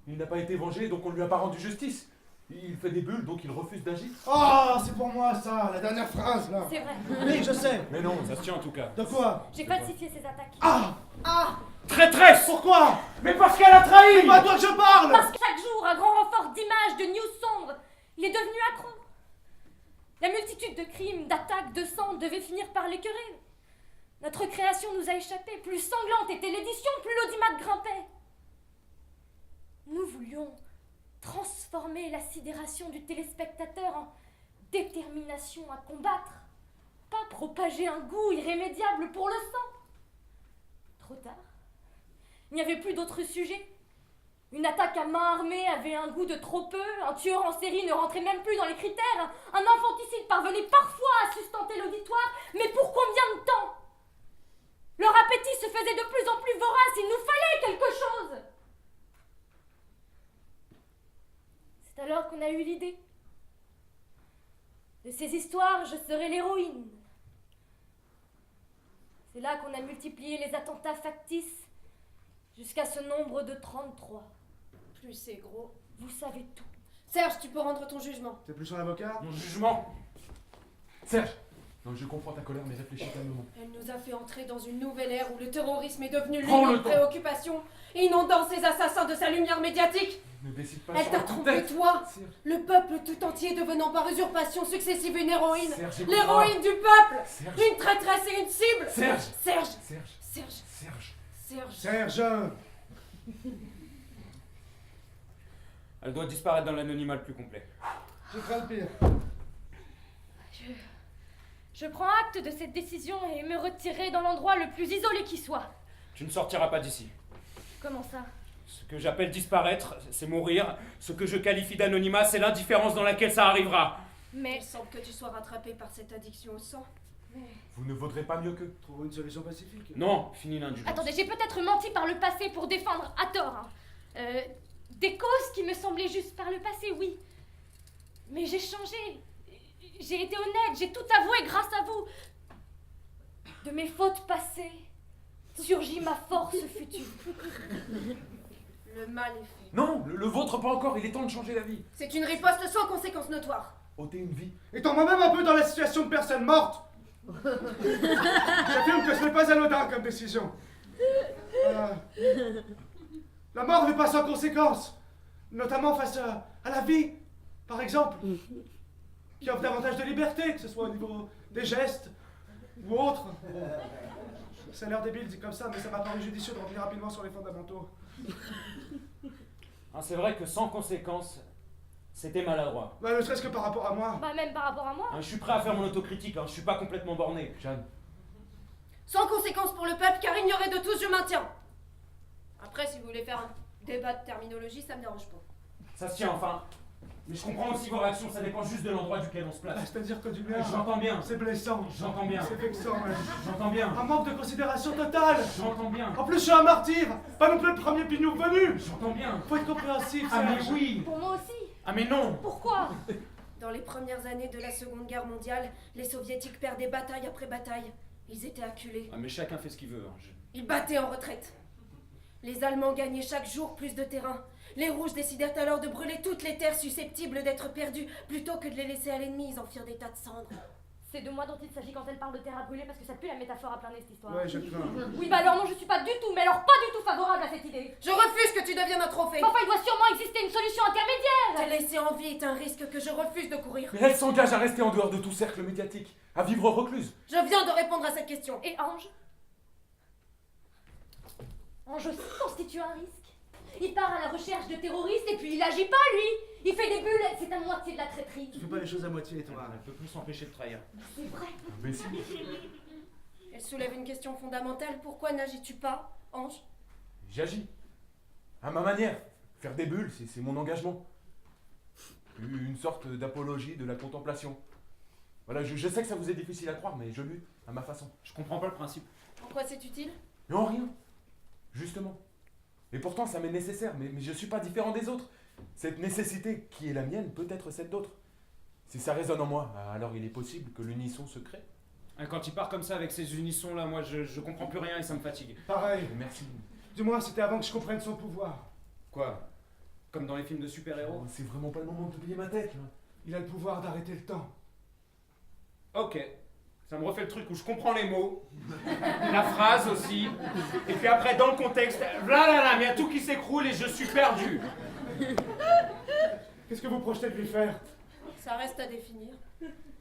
Il n'a pas été vengé, donc on ne lui a pas rendu justice? Il fait des bulles, donc il refuse d'agir? Oh, c'est pour moi ça, la dernière phrase là. C'est vrai. Oui, je sais. Mais non, Ça se tient en tout cas. De quoi? J'ai falsifié ces attaques. Ah, Traîtresse! pourquoi? Mais parce qu'elle a trahi! C'est pas à toi que je parle. Parce que chaque jour, un grand renfort d'images, de news sombres, il est devenu accro. La multitude de crimes, d'attaques, de sang devait finir par l'écœurer. Notre création nous a échappé. Plus sanglante était l'édition, plus l'audimat grimpait. Nous voulions transformer la sidération du téléspectateur en détermination à combattre, pas propager un goût irrémédiable pour le sang. Trop tard. Il n'y avait plus d'autres sujets. Une attaque à main armée avait un goût de trop peu, un tueur en série ne rentrait même plus dans les critères, un infanticide parvenait parfois à sustenter l'auditoire, mais pour combien de temps? Leur appétit se faisait de plus en plus vorace, il nous fallait quelque chose. C'est alors qu'on a eu l'idée. De ces histoires, je serai l'héroïne. C'est là qu'on a multiplié les attentats factices jusqu'à ce nombre de 33. Plus c'est gros. Vous savez tout. Serge, tu peux rendre ton jugement. T'es plus son avocat? Mon jugement. Serge. Non, je comprends ta colère, mais réfléchis calmement. Elle nous a fait entrer dans une nouvelle ère où le terrorisme est devenu Prends le l'unique temps. préoccupation, inondant ses assassins de sa lumière médiatique. Ne décide pas Elle sur t'a un coup de trompé, tête. toi, Serge. le peuple tout entier devenant par usurpation successive une héroïne. Serge, écoute-moi. L'héroïne du peuple. Serge. Une traîtresse et une cible. Serge. Serge. Serge. Serge. Serge. Serge. Serge. Elle doit disparaître dans l'anonymat le plus complet. Je crains le pire. Je prends acte de cette décision et me retirerai dans l'endroit le plus isolé qui soit. Tu ne sortiras pas d'ici. Comment ça? Ce que j'appelle disparaître, c'est mourir. Ce que je qualifie d'anonymat, c'est l'indifférence dans laquelle ça arrivera. Mais Il semble que tu sois rattrapé par cette addiction au sang. Vous ne vaudrez pas mieux que... Trouve une solution pacifique. Non, fini l'indulgence. attendez, j'ai peut-être menti par le passé pour défendre à tort. Des causes qui me semblaient justes par le passé, oui. Mais j'ai changé. J'ai été honnête, j'ai tout avoué grâce à vous. De mes fautes passées surgit ma force future. Le mal est fait. Non, le vôtre pas encore, il est temps de changer la vie. C'est une riposte sans conséquences notoires. Ôter une vie. Étant moi-même un peu dans la situation de personne morte, j'affirme que ce n'est pas anodin comme décision. La mort n'est pas sans conséquences, notamment face à la vie, par exemple, qui offre davantage de liberté, que ce soit au niveau des gestes ou autres. Ça a l'air débile dit comme ça, mais ça m'a paru judicieux de revenir rapidement sur les fondamentaux. Hein, c'est vrai que sans conséquence, c'était maladroit. Bah, ne serait-ce que par rapport à moi. Bah, même par rapport à moi. Hein, je suis prêt à faire mon autocritique, hein, je suis pas complètement borné. Jeanne, Sans conséquences pour le peuple, car ignoré de tous, je maintiens. Après, si vous voulez faire un débat de terminologie, ça me dérange pas. Ça se tient enfin. Mais je comprends aussi vos réactions, ça dépend juste de l'endroit duquel on se Bah, place. c'est-à-dire que du mien, J'entends bien, c'est blessant. j'entends bien, C'est vexant, même. j'entends bien, Un manque de considération totale. j'entends bien, En plus, je suis un martyr, pas non plus le premier pignou venu. j'entends bien. Faut être compréhensif, Ah mais Serge. oui. Pour moi aussi. Ah mais non. Pourquoi? Dans les premières années de la Seconde Guerre mondiale, les Soviétiques perdaient bataille après bataille. Ils étaient acculés. Ah mais chacun fait ce qu'il veut. Hein. Ils battaient en retraite. Les Allemands gagnaient chaque jour plus de terrain. Les Rouges décidèrent alors de brûler toutes les terres susceptibles d'être perdues. Plutôt que de les laisser à l'ennemi, ils en firent des tas de cendres. C'est de moi dont il s'agit quand elle parle de terre à brûler parce que ça pue la métaphore à plein nez cette histoire. Ouais, je crains. Oui, bah alors non, je suis pas du tout, mais alors pas du tout favorable à cette idée. Je refuse que tu deviennes un trophée. Mais enfin, il doit sûrement exister une solution intermédiaire. Te laisser en vie est un risque que je refuse de courir. mais elle s'engage à rester en dehors de tout cercle médiatique, à vivre recluse. Je viens de répondre à cette question. Et Ange? Ange aussi constitue un risque. Il part à la recherche de terroristes et puis il agit pas, lui. Il fait des bulles, c'est à moitié de la traîtrise. Tu fais pas les choses à moitié, toi. Elle peut plus s'empêcher de trahir. C'est vrai. Mais si. Elle soulève une question fondamentale. Pourquoi n'agis-tu pas, Ange? J'agis. À ma manière. Faire des bulles, c'est mon engagement. Une sorte d'apologie de la contemplation. Voilà, je sais que ça vous est difficile à croire, mais je lutte à ma façon. Je comprends pas le principe. En quoi c'est utile? Non, rien. Justement. Et pourtant, ça m'est nécessaire, mais je suis pas différent des autres. Cette nécessité qui est la mienne peut être celle d'autres. Si ça résonne en moi, alors il est possible que l'unisson se crée. Hein, quand il part comme ça avec ces unissons là, moi je comprends plus rien et ça me fatigue. Pareil. Merci. Du moins, c'était avant que je comprenne son pouvoir. Quoi? Comme dans les films de super-héros? C'est vraiment pas le moment de te plier ma tête, là. Il a le pouvoir d'arrêter le temps. Ok. Ça me refait le truc où je comprends les mots, la phrase aussi, et puis après dans le contexte, là, mais il y a tout qui s'écroule et je suis perdu. Qu'est-ce que vous projetez de lui faire? Ça reste à définir.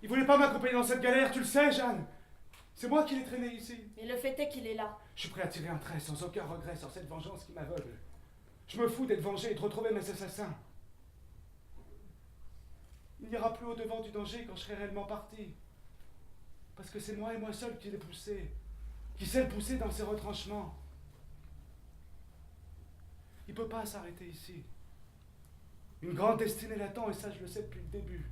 Il voulait pas m'accompagner dans cette galère, tu le sais, Jeanne. C'est moi qui l'ai traîné ici. Mais le fait est qu'il est là. Je suis prêt à tirer un trait sans aucun regret sur cette vengeance qui m'aveugle. Je me fous d'être vengé et de retrouver mes assassins. Il n'ira plus au-devant du danger quand je serai réellement parti. Parce que c'est moi et moi seul qui l'ai poussé. Qui sait le pousser dans ses retranchements. Il peut pas s'arrêter ici. Une grande destinée l'attend et ça je le sais depuis le début.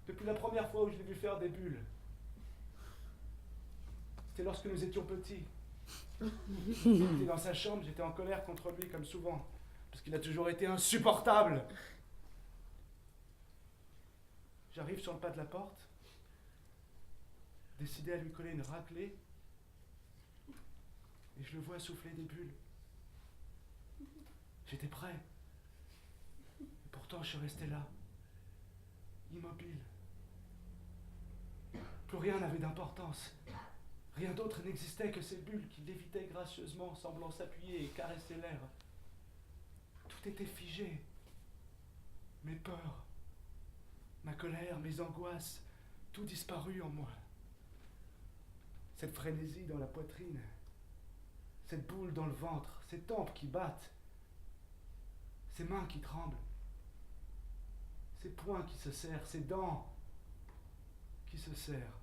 Depuis la première fois où je l'ai vu faire des bulles. C'était lorsque nous étions petits. J'étais dans sa chambre, j'étais en colère contre lui comme souvent. Parce qu'il a toujours été insupportable. J'arrive sur le pas de la porte. Décidé à lui coller une raclée, et je le vois souffler des bulles. J'étais prêt. Et pourtant, je suis resté là, immobile. Plus rien n'avait d'importance. Rien d'autre n'existait que ces bulles qui lévitaient gracieusement, semblant s'appuyer et caresser l'air. Tout était figé. Mes peurs, ma colère, mes angoisses, tout disparut en moi. Cette frénésie dans la poitrine, cette boule dans le ventre, ces tempes qui battent, ces mains qui tremblent, ces poings qui se serrent, ces dents qui se serrent,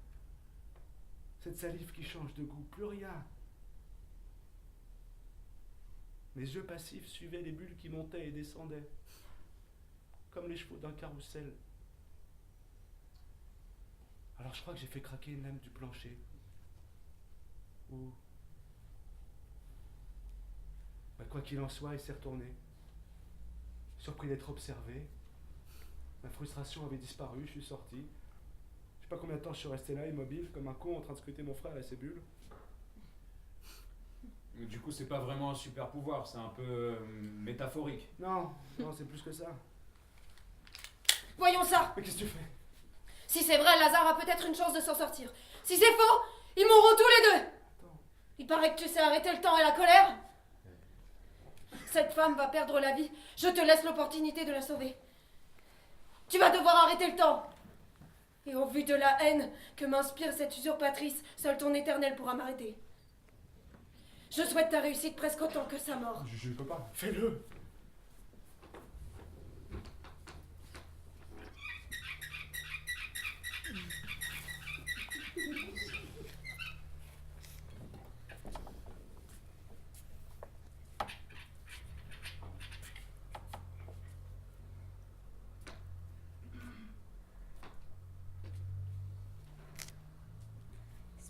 cette salive qui change de goût, plus rien. Mes yeux passifs suivaient les bulles qui montaient et descendaient, comme les chevaux d'un carrousel. Alors je crois que j'ai fait craquer une lame du plancher. Ou Quoi qu'il en soit, il s'est retourné. Surpris d'être observé. Ma frustration avait disparu, je suis sorti. Je sais pas combien de temps je suis resté là, immobile, comme un con en train de scruter mon frère et ses bulles. Du coup, c'est pas vraiment un super pouvoir, c'est un peu métaphorique. Non, c'est plus que ça. Voyons ça. Mais qu'est-ce que tu fais? Si c'est vrai, Lazare a peut-être une chance de s'en sortir. Si c'est faux, ils mourront tous les deux. Il paraît que tu sais arrêter le temps et la colère. Cette femme va perdre la vie. Je te laisse l'opportunité de la sauver. Tu vas devoir arrêter le temps. Et au vu de la haine que m'inspire cette usurpatrice, seul ton éternel pourra m'arrêter. Je souhaite ta réussite presque autant que sa mort. Je peux pas. Fais-le!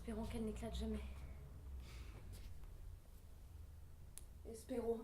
Espérons qu'elle n'éclate jamais. Espérons.